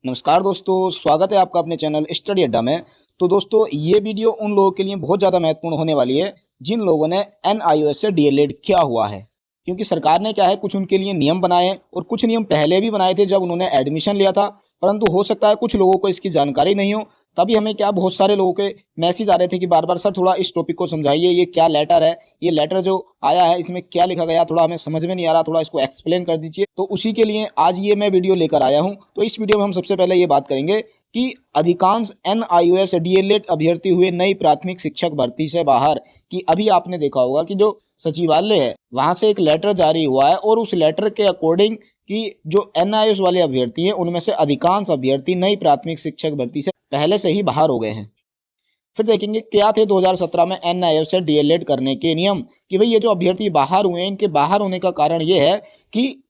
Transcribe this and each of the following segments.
नमस्कार दोस्तों, स्वागत है आपका अपने चैनल स्टडी अड्डा में। तो दोस्तों, ये वीडियो उन लोगों के लिए बहुत ज़्यादा महत्वपूर्ण होने वाली है जिन लोगों ने एनआईओएस से डीएलएड किया हुआ है। क्योंकि सरकार ने क्या है, कुछ उनके लिए नियम बनाए हैं और कुछ नियम पहले भी बनाए थे जब उन्होंने एडमिशन लिया था, परंतु हो सकता है कुछ लोगों को इसकी जानकारी नहीं हो। तभी हमें क्या, बहुत सारे लोगों के मैसेज आ रहे थे कि बार बार सर थोड़ा इस टॉपिक को समझाइए, ये क्या लेटर है, ये लेटर जो आया है इसमें क्या लिखा गया, थोड़ा हमें समझ में नहीं आ रहा, थोड़ा इसको एक्सप्लेन कर दीजिए। तो उसी के लिए आज ये मैं वीडियो लेकर आया हूँ। तो इस वीडियो में हम सबसे पहले ये बात करेंगे कि अधिकांश एनआईओएस डीएलएड अभ्यर्थी हुए नई प्राथमिक शिक्षक भर्ती से बाहर। कि अभी आपने देखा होगा कि जो सचिवालय है वहां से एक लेटर जारी हुआ है और उस लेटर के अकॉर्डिंग कि जो एनआईओएस वाले अभ्यर्थी हैं उनमें से अधिकांश अभ्यर्थी नई प्राथमिक शिक्षक भर्ती से पहले से ही बाहर हो गए हैं। फिर देखेंगे क्या थे 2017 में एनआईओएस से डीएलएड करने के नियम। कि भाई ये जो अभ्यर्थी बाहर हुए हैं, इनके बाहर होने का कारण ये है कि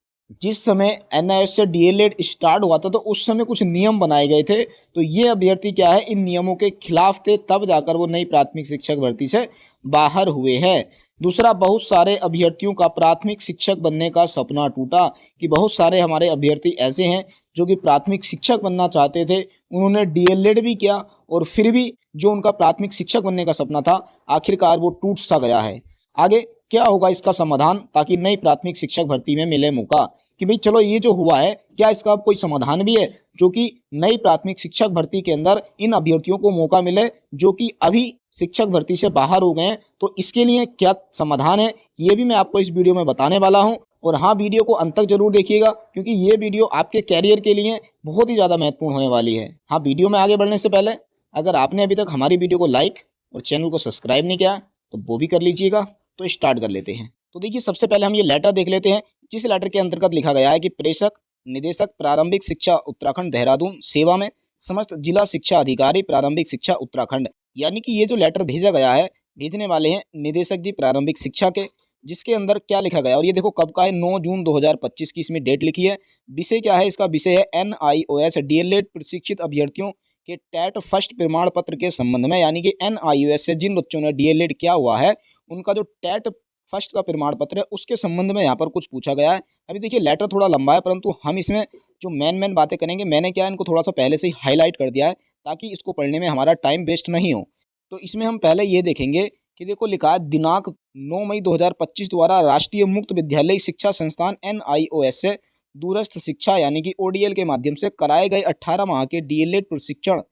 जिस समय एनआईओएस से डीएलएड स्टार्ट हुआ था तो उस समय कुछ नियम बनाए गए थे। तो ये अभ्यर्थी क्या है, इन नियमों के खिलाफ थे, तब जाकर वो नई प्राथमिक शिक्षक भर्ती से बाहर हुए हैं। दूसरा, बहुत सारे अभ्यर्थियों का प्राथमिक शिक्षक बनने का सपना टूटा। कि बहुत सारे हमारे अभ्यर्थी ऐसे हैं जो कि प्राथमिक शिक्षक बनना चाहते थे, उन्होंने डीएलएड भी किया और फिर भी जो उनका प्राथमिक शिक्षक बनने का सपना था आखिरकार वो टूट सा गया है। आगे क्या होगा इसका समाधान, ताकि नई प्राथमिक शिक्षक भर्ती में मिले मौका। कि भाई चलो, ये जो हुआ है क्या इसका अब कोई समाधान भी है जो कि नई प्राथमिक शिक्षक भर्ती के अंदर इन अभ्यर्थियों को मौका मिले जो कि अभी शिक्षक भर्ती से बाहर हो गए हैं। तो इसके लिए क्या समाधान है ये भी मैं आपको इस वीडियो में बताने वाला हूं। और हाँ, वीडियो को अंत तक जरूर देखिएगा क्योंकि ये वीडियो आपके कैरियर के लिए बहुत ही ज़्यादा महत्वपूर्ण होने वाली है। हाँ, वीडियो में आगे बढ़ने से पहले अगर आपने अभी तक हमारी वीडियो को लाइक और चैनल को सब्सक्राइब नहीं किया तो वो भी कर लीजिएगा। तो स्टार्ट कर लेते हैं। तो देखिए, सबसे पहले हम ये लेटर देख लेते हैं जिस लेटर के अंतर्गत लिखा गया है कि प्रेषक निदेशक प्रारंभिक शिक्षा उत्तराखंड देहरादून सेवा में समस्त जिला शिक्षा अधिकारी प्रारंभिक शिक्षा उत्तराखंड। यानी कि ये जो लेटर भेजा गया है, भेजने वाले हैं निदेशक जी प्रारंभिक शिक्षा के। जिसके अंदर क्या लिखा गया, और ये देखो कब का है, 9 जून 2025 की इसमें डेट लिखी है। विषय क्या है, इसका विषय है एनआईओएस डीएलएड प्रशिक्षित अभ्यर्थियों के टेट फर्स्ट प्रमाण पत्र के संबंध में। यानी कि एनआईओएस से जिन बच्चों ने डीएलएड किया हुआ है उनका जो टेट फर्स्ट का प्रमाण पत्र है उसके संबंध में यहाँ पर कुछ पूछा गया है। अभी देखिए, लेटर थोड़ा लंबा है परंतु हम इसमें जो मेन बातें करेंगे, मैंने क्या इनको थोड़ा सा पहले से ही हाईलाइट कर दिया है ताकि इसको पढ़ने में हमारा टाइम वेस्ट नहीं हो। तो इसमें हम पहले ये देखेंगे कि देखो लिखा है, दिनांक 9 मई 2025 द्वारा राष्ट्रीय मुक्त विद्यालय शिक्षा संस्थान एनआईओएस से दूरस्थ शिक्षा यानी कि ओडीएल के माध्यम से कराए गए 18 माह के डीएलएड प्रशिक्षण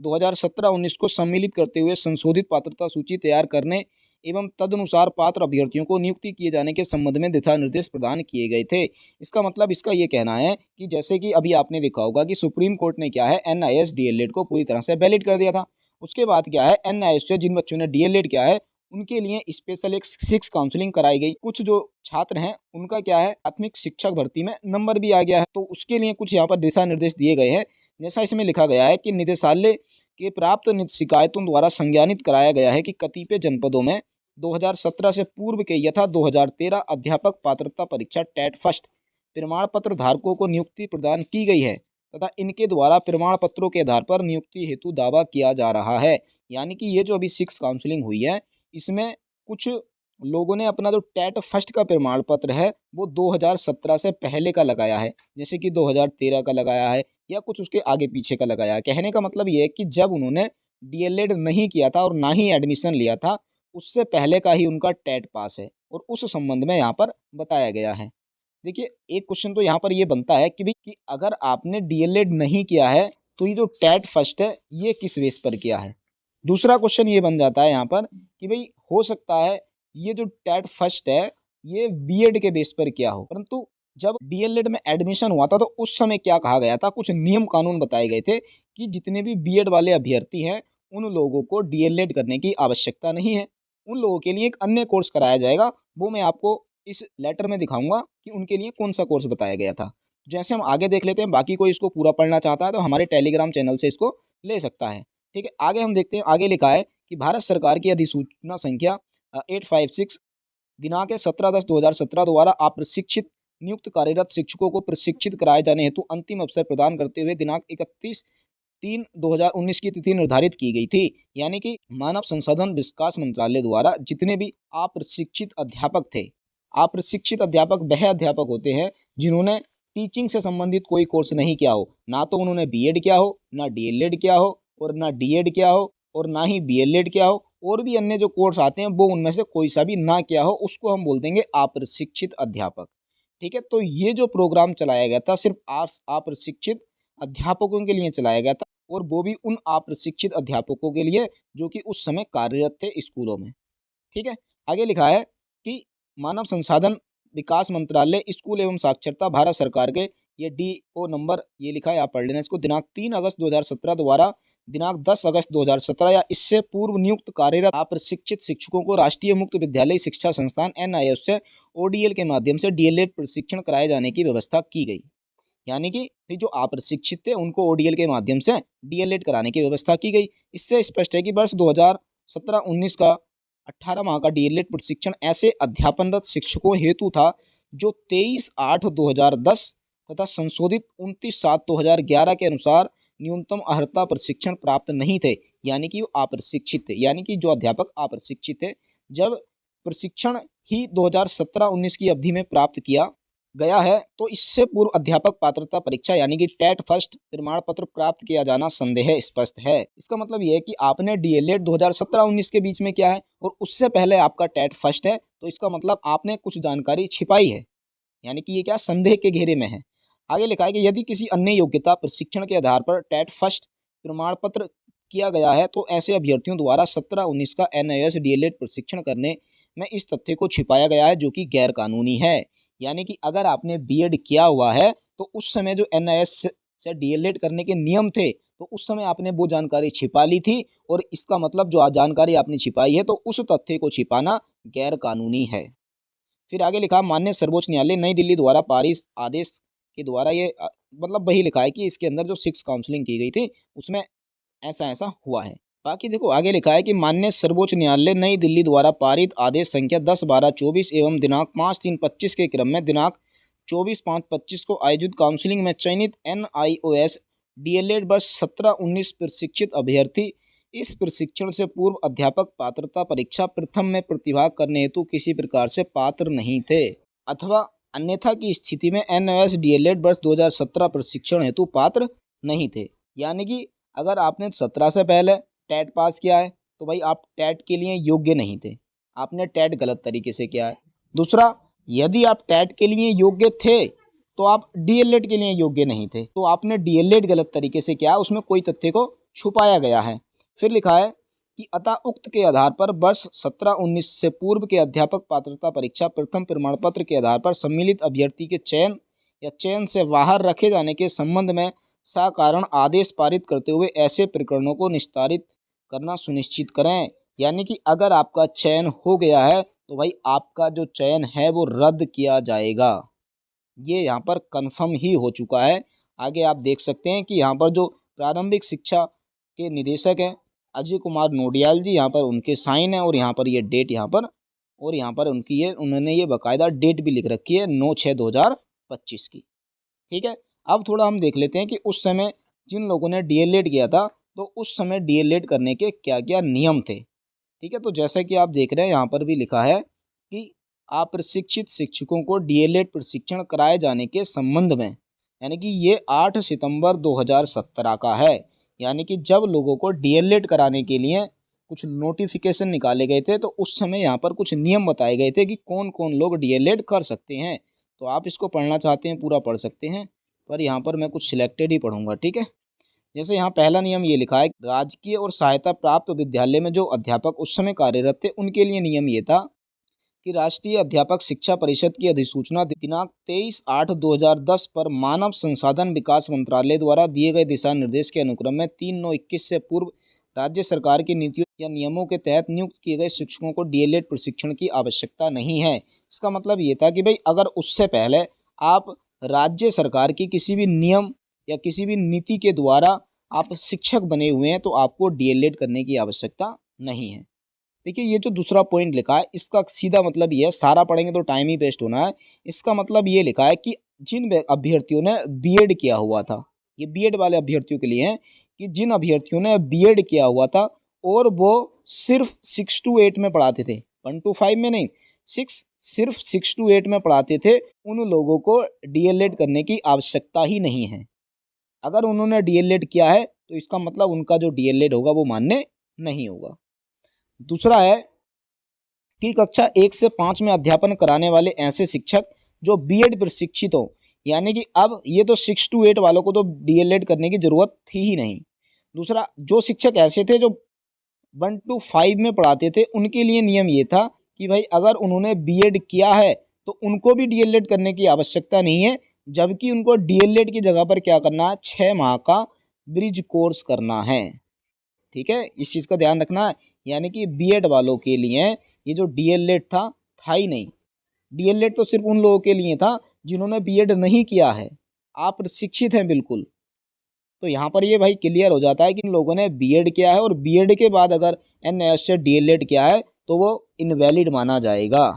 2017-19 को सम्मिलित करते हुए संशोधित पात्रता सूची तैयार करने एवं तदनुसार पात्र अभ्यर्थियों को नियुक्ति किए जाने के संबंध में दिशा निर्देश प्रदान किए गए थे। इसका मतलब इसका ये कहना है कि जैसे कि अभी आपने देखा होगा कि सुप्रीम कोर्ट ने क्या है, एनआईएस डीएलएड को पूरी तरह से वैलिड कर दिया था। उसके बाद क्या है, एनआईएस से जिन बच्चों ने डीएलएड किया है उनके लिए स्पेशल एक शिक्ष काउंसलिंग कराई गई। कुछ जो छात्र हैं उनका क्या है, प्राथमिक शिक्षक भर्ती में नंबर भी आ गया है, तो उसके लिए कुछ यहाँ पर दिशा निर्देश दिए गए हैं। जैसा इसमें लिखा गया है कि निदेशालय के प्राप्त शिकायतों द्वारा संज्ञानित कराया गया है कि कतिपय जनपदों में 2017 से पूर्व के यथा 2013 अध्यापक पात्रता परीक्षा टेट फर्स्ट प्रमाण पत्र धारकों को नियुक्ति प्रदान की गई है तथा इनके द्वारा प्रमाण पत्रों के आधार पर नियुक्ति हेतु दावा किया जा रहा है। यानी कि ये जो अभी शिक्ष काउंसलिंग हुई है इसमें कुछ लोगों ने अपना जो टेट फर्स्ट का प्रमाण पत्र है वो 2017 से पहले का लगाया है, जैसे कि 2013 का लगाया है या कुछ उसके आगे पीछे का लगाया है। कहने का मतलब ये है कि जब उन्होंने डीएलएड नहीं किया था और ना ही एडमिशन लिया था उससे पहले का ही उनका टेट पास है और उस संबंध में यहाँ पर बताया गया है। देखिए, एक क्वेश्चन तो यहाँ पर ये बनता है कि भाई कि अगर आपने डीएलएड नहीं किया है तो ये जो टेट फर्स्ट है ये किस बेस पर किया है। दूसरा क्वेश्चन ये बन जाता है यहाँ पर कि भाई हो सकता है ये जो टेट फर्स्ट है ये बीएड के बेस पर किया हो, परंतु जब डीएलएड में एडमिशन हुआ था तो उस समय क्या कहा गया था, कुछ नियम कानून बताए गए थे कि जितने भी बीएड वाले अभ्यर्थी हैं उन लोगों को डीएलएड करने की आवश्यकता नहीं है, उन लोगों के लिए एक अन्य कोर्स कराया जाएगा। वो मैं आपको इस लेटर में दिखाऊंगा कि उनके लिए कौन सा कोर्स बताया गया था। जैसे हम आगे देख लेते हैं, बाकी कोई इसको पूरा पढ़ना चाहता है तो हमारे टेलीग्राम चैनल से इसको ले सकता है। ठीक है, आगे हम देखते हैं। आगे लिखा है कि भारत सरकार की अधिसूचना संख्या 856 दिनांक 17/10/2017 द्वारा अप्रशिक्षित नियुक्त कार्यरत शिक्षकों को प्रशिक्षित कराए जाने हेतु अंतिम अवसर प्रदान करते हुए दिनांक 31/3/2019 की तिथि निर्धारित की गई थी। यानी कि मानव संसाधन विकास मंत्रालय द्वारा जितने भी अप्रशिक्षित अध्यापक थे, अप्रशिक्षित अध्यापक वह अध्यापक होते हैं जिन्होंने टीचिंग से संबंधित कोई कोर्स नहीं किया हो, ना तो उन्होंने बीएड किया हो, ना डीएलएड किया हो और ना डीएड किया हो और ना ही बीएलएड किया हो, और भी अन्य जो कोर्स आते हैं वो उनमें से कोई सा भी ना किया हो, उसको हम बोल देंगे अप्रशिक्षित अध्यापक। ठीक है, तो ये जो प्रोग्राम चलाया गया था सिर्फ अप्रशिक्षित अध्यापकों के लिए चलाया गया था, और वो भी उन अप्रशिक्षित अध्यापकों के लिए जो कि उस समय कार्यरत थे स्कूलों में। ठीक है, आगे लिखा है कि मानव संसाधन विकास मंत्रालय स्कूल एवं साक्षरता भारत सरकार के ये डीओ नंबर ये लिखा है, आप पढ़ लेना इसको, दिनांक 3 अगस्त 2017 द्वारा दिनांक 10 अगस्त 2017 या इससे पूर्व नियुक्त कार्यरत अप्रशिक्षित शिक्षकों को राष्ट्रीय मुक्त विद्यालय शिक्षा संस्थान एनआईएस से ओडीएल के माध्यम से डीएलएड प्रशिक्षण कराए जाने की व्यवस्था की गई। यानी कि जो अप्रशिक्षित थे उनको ओडीएल के माध्यम से डीएलएड कराने की व्यवस्था की गई। इससे स्पष्ट है कि वर्ष 2017-19 का 18 माह का डीएलएड प्रशिक्षण ऐसे अध्यापनरत शिक्षकों हेतु था जो 23/8/2010 तथा संशोधित 29/7/2011 के अनुसार न्यूनतम अर्हता प्रशिक्षण प्राप्त नहीं थे, यानी कि वो अप्रशिक्षित थे। यानी कि जो अध्यापक अप्रशिक्षित थे, जब प्रशिक्षण ही 2017-19 की अवधि में प्राप्त किया गया है तो इससे पूर्व अध्यापक पात्रता परीक्षा यानी कि टेट फर्स्ट प्रमाण पत्र प्राप्त किया जाना संदेह स्पष्ट है। इसका मतलब यह है कि आपने डीएलएड 2017-19 के बीच में किया है और उससे पहले आपका टेट फर्स्ट है, तो इसका मतलब आपने कुछ जानकारी छिपाई है, यानी कि ये क्या संदेह के घेरे में है। आगे लिखा है कि यदि किसी अन्य योग्यता प्रशिक्षण के आधार पर टेट फर्स्ट प्रमाण पत्र किया गया है तो ऐसे अभ्यर्थियों द्वारा 17-19 का एनआईएस डीएलएड प्रशिक्षण करने में इस तथ्य को छिपाया गया है जो कि गैर कानूनी है। यानी कि अगर आपने बीएड किया हुआ है तो उस समय जो एनआईएस से डीएलएड करने के नियम थे तो उस समय आपने वो जानकारी छिपा ली थी, और इसका मतलब जो जानकारी आपने छिपाई है तो उस तथ्य को छिपाना गैर कानूनी है। फिर आगे लिखा माननीय सर्वोच्च न्यायालय नई दिल्ली द्वारा पारित आदेश के द्वारा ये मतलब वही लिखा है कि इसके अंदर जो 6 काउंसलिंग की गई थी उसमें ऐसा ऐसा हुआ है। बाकी देखो आगे लिखा है कि माननीय सर्वोच्च न्यायालय नई दिल्ली द्वारा पारित आदेश संख्या 10/12/24 एवं दिनांक 5/3/25 के क्रम में दिनांक 24/5/25 को आयोजित काउंसलिंग में चयनित एनआईओएस डीएलएड वर्ष 17-19 प्रशिक्षित अभ्यर्थी इस प्रशिक्षण से पूर्व अध्यापक पात्रता परीक्षा प्रथम में प्रतिभाग करने हेतु किसी प्रकार से पात्र नहीं थे अथवा अन्यथा की स्थिति में एनआईओएस डीएलएड वर्ष 2017 प्रशिक्षण हेतु पात्र नहीं थे। यानी कि अगर आपने 17 से पहले टेट पास किया है तो भाई आप टेट के लिए योग्य नहीं थे, आपने टेट गलत तरीके से किया है। दूसरा, यदि आप टेट के लिए योग्य थे तो आप डीएलएड के लिए योग्य नहीं थे, तो आपने डीएलएड गलत तरीके से किया, उसमें कोई तथ्य को छुपाया गया है। फिर लिखा है कि अतः उक्त के आधार पर वर्ष 17-19 से पूर्व के अध्यापक पात्रता परीक्षा प्रथम प्रमाण पत्र के आधार पर सम्मिलित अभ्यर्थी के चयन या चयन से बाहर रखे जाने के संबंध में साकारण आदेश पारित करते हुए ऐसे प्रकरणों को निस्तारित करना सुनिश्चित करें। यानी कि अगर आपका चयन हो गया है तो भाई आपका जो चयन है वो रद्द किया जाएगा, ये यहाँ पर कन्फर्म ही हो चुका है। आगे आप देख सकते हैं कि यहाँ पर जो प्रारंभिक शिक्षा के निदेशक हैं अजय कुमार नोडियाल जी, यहाँ पर उनके साइन है और यहाँ पर ये डेट यहाँ पर, और यहाँ पर उनकी ये उन्होंने ये बाकायदा डेट भी लिख रखी है 9/6/2025 की। ठीक है, अब थोड़ा हम देख लेते हैं कि उस समय जिन लोगों ने डीएलएड किया था तो उस समय डीएलएड करने के क्या क्या नियम थे। ठीक है, तो जैसा कि आप देख रहे हैं यहाँ पर भी लिखा है कि अप्रशिक्षित शिक्षकों को डीएलएड प्रशिक्षण कराए जाने के संबंध में, यानी कि ये 8 सितंबर 2017 का है। यानी कि जब लोगों को डीएलएड कराने के लिए कुछ नोटिफिकेशन निकाले गए थे तो उस समय यहाँ पर कुछ नियम बताए गए थे कि कौन कौन लोग डीएलएड कर सकते हैं। तो आप इसको पढ़ना चाहते हैं पूरा पढ़ सकते हैं, पर यहाँ पर मैं कुछ सिलेक्टेड ही पढ़ूंगा। ठीक है, जैसे यहाँ पहला नियम ये लिखा है, राजकीय और सहायता प्राप्त विद्यालय में जो अध्यापक उस समय कार्यरत थे उनके लिए नियम ये था कि राष्ट्रीय अध्यापक शिक्षा परिषद की अधिसूचना दिनांक 23/8/2010 पर मानव संसाधन विकास मंत्रालय द्वारा दिए गए दिशा निर्देश के अनुक्रम में 3/9/21 से पूर्व राज्य सरकार की नीतियों या नियमों के तहत नियुक्त किए गए शिक्षकों को डीएलएड प्रशिक्षण की आवश्यकता नहीं है। इसका मतलब ये था कि भाई अगर उससे पहले आप राज्य सरकार की किसी भी नियम या किसी भी नीति के द्वारा आप शिक्षक बने हुए हैं तो आपको डीएलएड करने की आवश्यकता नहीं है। देखिए ये जो दूसरा पॉइंट लिखा है इसका सीधा मतलब ये है, सारा पढ़ेंगे तो टाइम ही वेस्ट होना है। इसका मतलब ये लिखा है कि जिन अभ्यर्थियों ने बीएड किया हुआ था, ये बीएड वाले अभ्यर्थियों के लिए है कि जिन अभ्यर्थियों ने बीएड किया हुआ था और वो सिर्फ 6 to 8 में पढ़ाते थे, 1 to 5 में नहीं, 6 सिर्फ 6 to 8 में पढ़ाते थे, उन लोगों को डीएलएड करने की आवश्यकता ही नहीं है। अगर उन्होंने डीएलएड किया है तो इसका मतलब उनका जो डीएलएड होगा वो मान्य नहीं होगा। दूसरा है कि कक्षा 1 से 5 में अध्यापन कराने वाले ऐसे शिक्षक जो बीएड प्रशिक्षित हो, यानी कि अब ये तो 6 to 8 वालों को तो डीएलएड करने की ज़रूरत थी ही नहीं। दूसरा, जो शिक्षक ऐसे थे जो 1 to 5 में पढ़ाते थे, उनके लिए नियम ये था कि भाई अगर उन्होंने बीएड किया है तो उनको भी डीएलएड करने की आवश्यकता नहीं है, जबकि उनको डीएलएड की जगह पर क्या करना है, 6 माह का ब्रिज कोर्स करना है। ठीक है, इस चीज़ का ध्यान रखना है। यानी कि बीएड वालों के लिए ये जो डीएलएड था ही नहीं। डीएलएड तो सिर्फ उन लोगों के लिए था जिन्होंने बीएड नहीं किया है। आप प्रशिक्षित हैं बिल्कुल। तो यहाँ पर ये भाई क्लियर हो जाता है कि इन लोगों ने बीएड किया है और बीएड के बाद अगर एनआईओएस से डीएलएड किया है तो वो इनवैलिड माना जाएगा।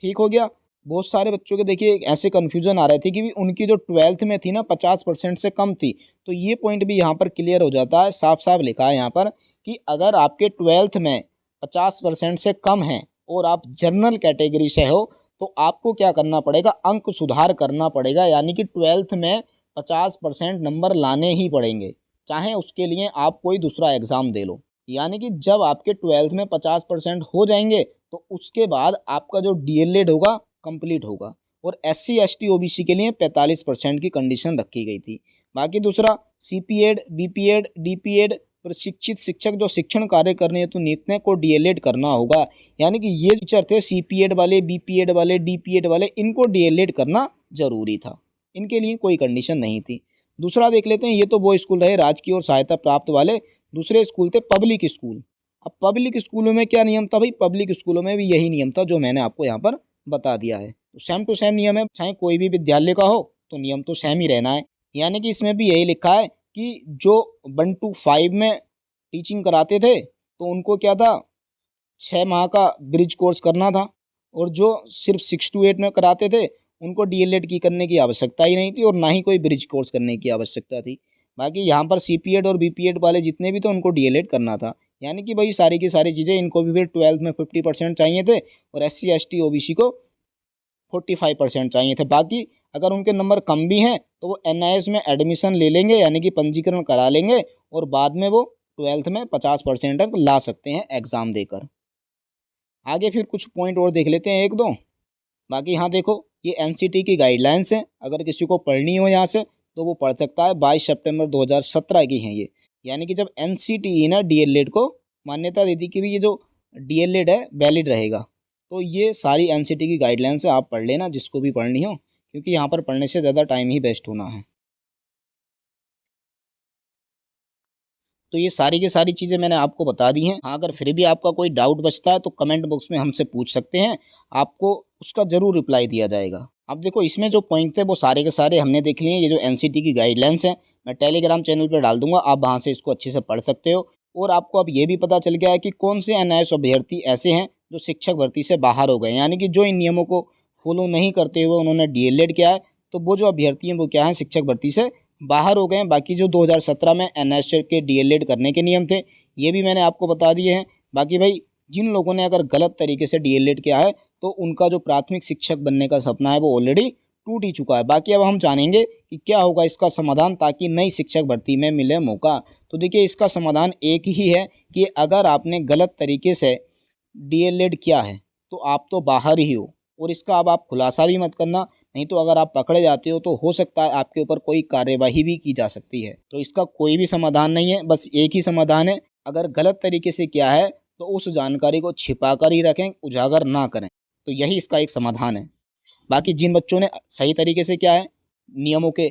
ठीक हो गया। बहुत सारे बच्चों के देखिए ऐसे कन्फ्यूजन आ रहे थे कि भी उनकी जो 12th में थी ना 50% से कम थी, तो ये पॉइंट भी यहाँ पर क्लियर हो जाता है। साफ साफ लिखा है यहाँ पर कि अगर आपके 12th में 50% से कम है और आप जनरल कैटेगरी से हो तो आपको क्या करना पड़ेगा, अंक सुधार करना पड़ेगा। यानी कि 12th में 50% नंबर लाने ही पड़ेंगे, चाहे उसके लिए आप कोई दूसरा एग्ज़ाम दे लो। यानी कि जब आपके 12th में 50% हो जाएंगे तो उसके बाद आपका जो डीएलएड होगा कंप्लीट होगा। और एससी एसटी ओबीसी के लिए 45% की कंडीशन रखी गई थी। बाकी दूसरा, सीपीएड, बीपीएड, डीपीएड प्रशिक्षित शिक्षक जो शिक्षण कार्य करने हेतु नियुक्त हैं को डीएलएड करना होगा। यानी कि ये टीचर थे सीपीएड वाले, बीपीएड वाले, डीपीएड वाले, इनको डीएलएड करना जरूरी था, इनके लिए कोई कंडीशन नहीं थी। दूसरा देख लेते हैं, ये तो वो स्कूल रहे राजकीय और सहायता प्राप्त वाले। दूसरे स्कूल थे पब्लिक स्कूल। अब पब्लिक स्कूलों में क्या नियम था भाई, पब्लिक स्कूलों में भी यही नियम था जो मैंने आपको यहाँ पर बता दिया है। तो सेम टू सेम नियम है, चाहे कोई भी विद्यालय का हो तो नियम तो सेम ही रहना है। यानी कि इसमें भी यही लिखा है कि जो 1 to 5 में टीचिंग कराते थे तो उनको क्या था, 6 माह का ब्रिज कोर्स करना था, और जो सिर्फ 6 to 8 में कराते थे उनको डीएलएड की करने की आवश्यकता ही नहीं थी और ना ही कोई ब्रिज कोर्स करने की आवश्यकता थी। बाकी यहाँ पर सीपीएड और बीपीएड वाले जितने भी थे उनको डीएलएड करना था। यानी कि भाई सारी की सारी चीज़ें इनको भी 12th में 50% चाहिए थे और एससी एसटी ओबीसी को 45% चाहिए थे। बाकी अगर उनके नंबर कम भी हैं तो वो एनआईएस में एडमिशन ले लेंगे, यानी कि पंजीकरण करा लेंगे और बाद में वो 12th में 50% तक ला सकते हैं एग्ज़ाम देकर। आगे फिर कुछ पॉइंट और देख लेते हैं एक दो। बाकी यहाँ देखो, ये एनसीटी की गाइडलाइंस हैं, अगर किसी को पढ़नी हो यहाँ से तो वो पढ़ सकता है। 22 सितंबर 2017 की हैं ये। यानी कि जब एनसीटीई ने डीएलएड को मान्यता दी थी कि भी ये जो डीएलएड है वैलिड रहेगा, तो ये सारी एनसीटी की गाइडलाइंस है, आप पढ़ लेना जिसको भी पढ़नी हो, क्योंकि यहाँ पर पढ़ने से ज़्यादा टाइम ही वेस्ट होना है। तो ये सारी की सारी चीज़ें मैंने आपको बता दी हैं। हाँ, अगर फिर भी आपका कोई डाउट बचता है तो कमेंट बॉक्स में हमसे पूछ सकते हैं, आपको उसका ज़रूर रिप्लाई दिया जाएगा। अब देखो, इसमें जो पॉइंट थे वो सारे के सारे हमने देख लिए हैं। ये जो एनसीटी की गाइडलाइंस है मैं टेलीग्राम चैनल पर डाल दूंगा, आप वहाँ से इसको अच्छे से पढ़ सकते हो। और आपको अब ये भी पता चल गया है कि कौन से एनआईएएस अभ्यर्थी ऐसे हैं जो शिक्षक भर्ती से बाहर हो गए, यानी कि जो इन नियमों को फॉलो नहीं करते हुए उन्होंने डीएलएड किया है, तो वो जो अभ्यर्थी हैं वो क्या है, शिक्षक भर्ती से बाहर हो गए हैं। बाकी जो 2017 में एनआईएएस के डीएलएड करने के नियम थे ये भी मैंने आपको बता दिए हैं। बाकी भाई जिन लोगों ने अगर गलत तरीके से डीएलएड किया है तो उनका जो प्राथमिक शिक्षक बनने का सपना है वो ऑलरेडी टूट ही चुका है। बाकी अब हम जानेंगे कि क्या होगा इसका समाधान ताकि नई शिक्षक भर्ती में मिले मौका। तो देखिए, इसका समाधान एक ही है कि अगर आपने गलत तरीके से डीएलएड किया है तो आप तो बाहर ही हो, और इसका अब आप खुलासा भी मत करना, नहीं तो अगर आप पकड़े जाते हो तो हो सकता है आपके ऊपर कोई कार्यवाही भी की जा सकती है। तो इसका कोई भी समाधान नहीं है, बस एक ही समाधान है, अगर गलत तरीके से किया है तो उस जानकारी को छिपा कर ही रखें, उजागर ना करें। तो यही इसका एक समाधान है। बाकी जिन बच्चों ने सही तरीके से किया है, नियमों के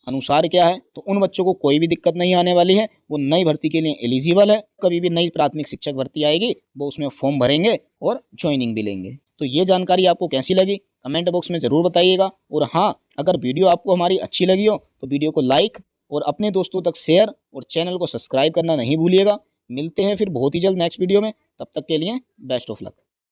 अनुसार क्या है, तो उन बच्चों को कोई भी दिक्कत नहीं आने वाली है, वो नई भर्ती के लिए एलिजिबल है। कभी भी नई प्राथमिक शिक्षक भर्ती आएगी वो उसमें फॉर्म भरेंगे और ज्वाइनिंग भी लेंगे। तो ये जानकारी आपको कैसी लगी कमेंट बॉक्स में ज़रूर बताइएगा। और हाँ, अगर वीडियो आपको हमारी अच्छी लगी हो तो वीडियो को लाइक और अपने दोस्तों तक शेयर और चैनल को सब्सक्राइब करना नहीं भूलिएगा। मिलते हैं फिर बहुत ही जल्द नेक्स्ट वीडियो में, तब तक के लिए बेस्ट ऑफ लक।